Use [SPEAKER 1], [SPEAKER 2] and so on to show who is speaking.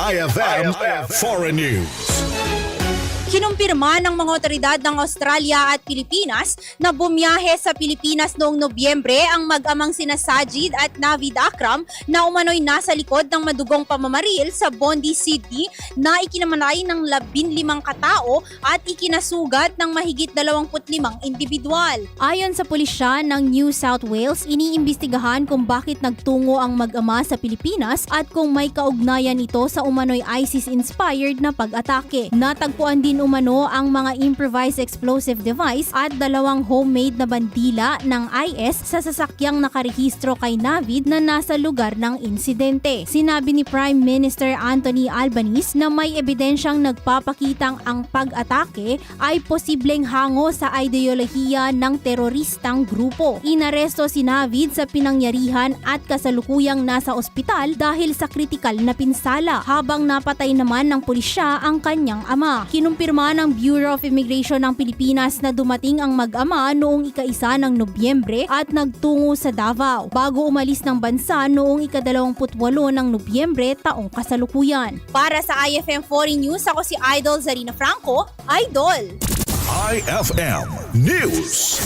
[SPEAKER 1] IFM Foreign News.
[SPEAKER 2] Kinumpirma ng mga otoridad ng Australia at Pilipinas na bumiyahe sa Pilipinas noong Nobyembre ang mag-amang sina Sajid at Navid Akram na umano'y nasa likod ng madugong pamamaril sa Bondi, Sydney na ikinamatay ng 15 katao at ikinasugat ng mahigit 25 individual. Ayon sa pulisya ng New South Wales, iniimbestigahan kung bakit nagtungo ang mag-ama sa Pilipinas at kung may kaugnayan ito sa umano'y ISIS-inspired na pag-atake. Natagpuan din umano ang mga improvised explosive device at 2 homemade na bandila ng IS sa sasakyang nakarehistro kay Navid na nasa lugar ng insidente. Sinabi ni Prime Minister Anthony Albanese na may ebidensyang nagpapakitang ang pag-atake ay posibleng hango sa ideolohiya ng teroristang grupo. Inaresto si Navid sa pinangyarihan at kasalukuyang nasa ospital dahil sa kritikal na pinsala, habang napatay naman ng pulisya ang kanyang ama. Kinumpirma ng Bureau of Immigration ng Pilipinas na dumating ang mag-ama noong ika-1 ng Nobyembre at nagtungo sa Davao bago umalis ng bansa noong ika-28 ng Nobyembre taong kasalukuyan. Para sa IFM Foreign News, ako si Idol Zarina Franco, Idol!
[SPEAKER 1] IFM News.